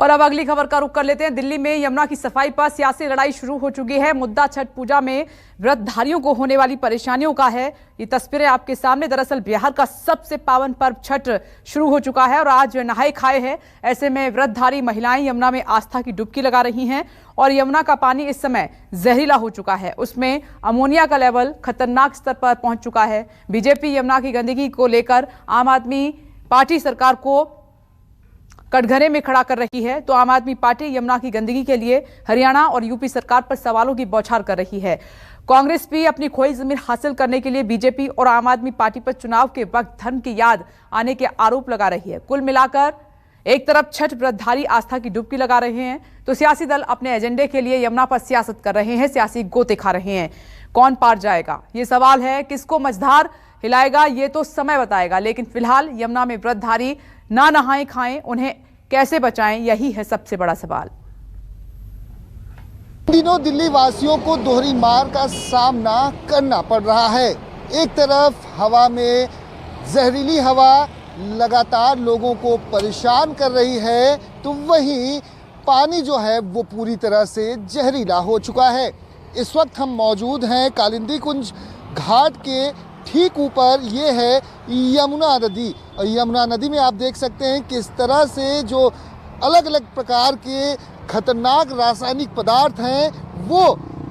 और अब अगली खबर का रुख कर लेते हैं। दिल्ली में यमुना की सफाई पर सियासी लड़ाई शुरू हो चुकी है। मुद्दा छठ पूजा में व्रतधारियों को होने वाली परेशानियों का है। ये तस्वीरें आपके सामने। दरअसल बिहार का सबसे पावन पर्व छठ शुरू हो चुका है और आज नहाए खाए है। ऐसे में व्रतधारी महिलाएं यमुना में आस्था की डुबकी लगा रही हैं और यमुना का पानी इस समय जहरीला हो चुका है। उसमें अमोनिया का लेवल खतरनाक स्तर पर पहुंच चुका है। बीजेपी यमुना की गंदगी को लेकर आम आदमी पार्टी सरकार को कटघरे में खड़ा कर रही है, तो आम आदमी पार्टी यमुना की गंदगी के लिए हरियाणा और यूपी सरकार पर सवालों की बौछार कर रही है। कांग्रेस भी अपनी खोई जमीन हासिल करने के लिए बीजेपी और आम आदमी पार्टी पर चुनाव के वक्त धर्म की याद आने के आरोप लगा रही है। कुल मिलाकर एक तरफ छठ व्रतधारी आस्था की डुबकी लगा रहे हैं, तो सियासी दल अपने एजेंडे के लिए यमुना पर सियासत कर रहे हैं, सियासी गोते खा रहे हैं। कौन पार जाएगा ये सवाल है। किसको मझधार हिलाएगा ये तो समय बताएगा। लेकिन फिलहाल यमुना में व्रतधारी ना नहाएं खाएं, उन्हें कैसे बचाएं, यही है सबसे बड़ा सवाल। दिनों दिल्ली वासियों को दोहरी मार का सामना करना पड़ रहा है। एक तरफ हवा में जहरीली हवा लगातार लोगों को परेशान कर रही है, तो वहीं पानी जो है वो पूरी तरह से जहरीला हो चुका है। इस वक्त हम मौजूद हैं कालिंदी कुंज घाट के ठीक ऊपर। ये है यमुना नदी और यमुना नदी में आप देख सकते हैं किस तरह से जो अलग अलग प्रकार के खतरनाक रासायनिक पदार्थ हैं वो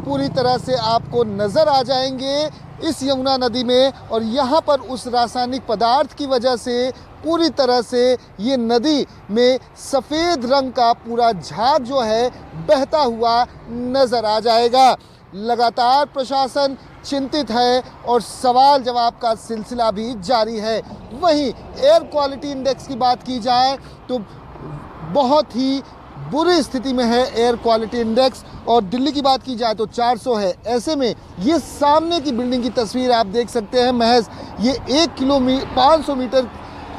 पूरी तरह से आपको नज़र आ जाएंगे इस यमुना नदी में। और यहाँ पर उस रासायनिक पदार्थ की वजह से पूरी तरह से ये नदी में सफ़ेद रंग का पूरा झाग जो है बहता हुआ नज़र आ जाएगा। लगातार प्रशासन चिंतित है और सवाल जवाब का सिलसिला भी जारी है। वहीं एयर क्वालिटी इंडेक्स की बात की जाए तो बहुत ही बुरी स्थिति में है एयर क्वालिटी इंडेक्स, और दिल्ली की बात की जाए तो 400 है। ऐसे में ये सामने की बिल्डिंग की तस्वीर आप देख सकते हैं। महज ये 500 मीटर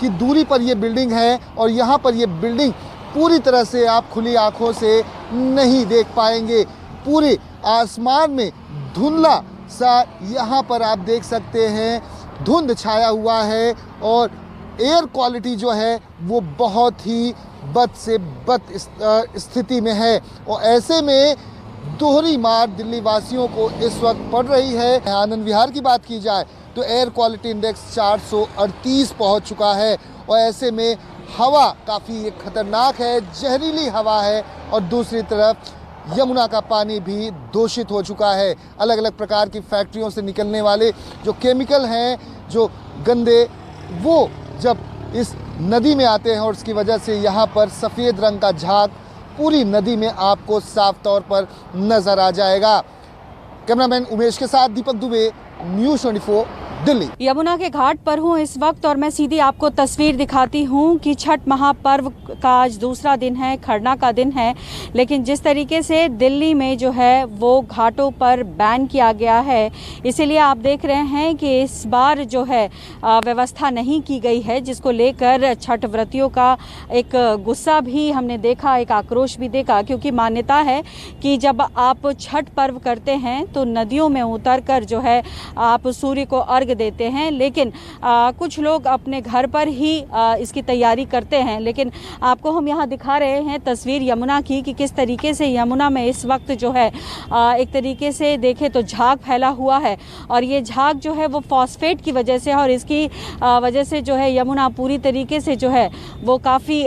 की दूरी पर ये बिल्डिंग है और यहाँ पर ये बिल्डिंग पूरी तरह से आप खुली आंखों से नहीं देख पाएंगे। पूरे आसमान में धुंधला सा यहाँ पर आप देख सकते हैं, धुंध छाया हुआ है और एयर क्वालिटी जो है वो बहुत ही बद से बद स्थिति में है। और ऐसे में दोहरी मार दिल्ली वासियों को इस वक्त पड़ रही है। आनंद विहार की बात की जाए तो एयर क्वालिटी इंडेक्स 438 पहुंच चुका है और ऐसे में हवा काफ़ी खतरनाक है, जहरीली हवा है और दूसरी तरफ यमुना का पानी भी दूषित हो चुका है। अलग अलग प्रकार की फैक्ट्रियों से निकलने वाले जो केमिकल हैं, जो गंदे, वो जब इस नदी में आते हैं और उसकी वजह से यहाँ पर सफ़ेद रंग का झाग पूरी नदी में आपको साफ तौर पर नज़र आ जाएगा। कैमरामैन उमेश के साथ दीपक दुबे, न्यूज़ 24 दिल्ली। यमुना के घाट पर हूँ इस वक्त और मैं सीधी आपको तस्वीर दिखाती हूँ कि छठ महापर्व का आज दूसरा दिन है, खरना का दिन है। लेकिन जिस तरीके से दिल्ली में जो है वो घाटों पर बैन किया गया है, इसीलिए आप देख रहे हैं कि इस बार जो है व्यवस्था नहीं की गई है, जिसको लेकर छठ व्रतियों का एक गुस्सा भी हमने देखा, एक आक्रोश भी देखा। क्योंकि मान्यता है कि जब आप छठ पर्व करते हैं तो नदियों में उतर कर जो है आप सूर्य को अर्घ देते हैं। लेकिन कुछ लोग अपने घर पर ही इसकी तैयारी करते हैं। लेकिन आपको हम यहाँ दिखा रहे हैं तस्वीर यमुना की कि किस तरीके से यमुना में इस वक्त जो है एक तरीके से देखें तो झाग फैला हुआ है और ये झाग जो है वो फॉस्फेट की वजह से, और इसकी वजह से जो है यमुना पूरी तरीके से जो है वो काफ़ी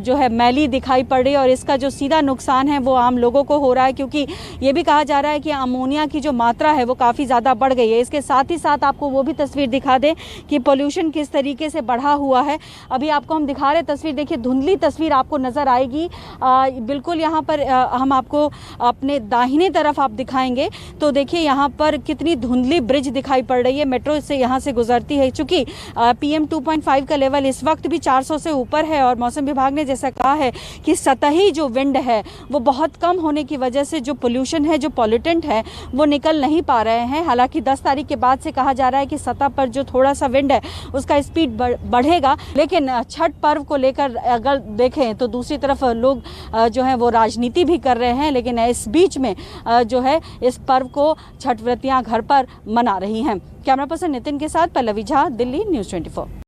जो है मैली दिखाई पड़ रही है। और इसका जो सीधा नुकसान है वो आम लोगों को हो रहा है, क्योंकि ये भी कहा जा रहा है कि अमोनिया की जो मात्रा है वो काफ़ी ज़्यादा बढ़ गई है। इसके साथ ही साथ आपको वो भी तस्वीर दिखा दें कि पोल्यूशन किस तरीके से बढ़ा हुआ है। अभी आपको हम दिखा रहे तस्वीर, देखिए धुंधली तस्वीर आपको नज़र आएगी। बिल्कुल यहाँ पर हम आपको अपने दाहिने तरफ आप दिखाएंगे तो देखिए यहाँ पर कितनी धुंधली ब्रिज दिखाई पड़ रही है। मेट्रो से यहाँ से गुजरती है। चूँकि PM 2.5 का लेवल इस वक्त भी 400 से ऊपर है और मौसम विभाग ने जैसा कहा है कि सतही जो विंड है वो बहुत कम होने की वजह से जो पोल्यूशन है, जो पॉल्यूटेंट है, वो निकल नहीं पा रहे हैं। हालांकि 10 तारीख के बाद से कहा जा रहा है कि सतह पर जो थोड़ा सा विंड है उसका स्पीड बढ़ेगा। लेकिन छठ पर्व को लेकर अगर देखें तो दूसरी तरफ लोग जो है वो राजनीति भी कर रहे हैं। लेकिन इस बीच में जो है इस पर्व को छठ व्रतियां घर पर मना रही हैं। कैमरा पर्सन नितिन के साथ पल्लवी झा, दिल्ली, न्यूज़ 24।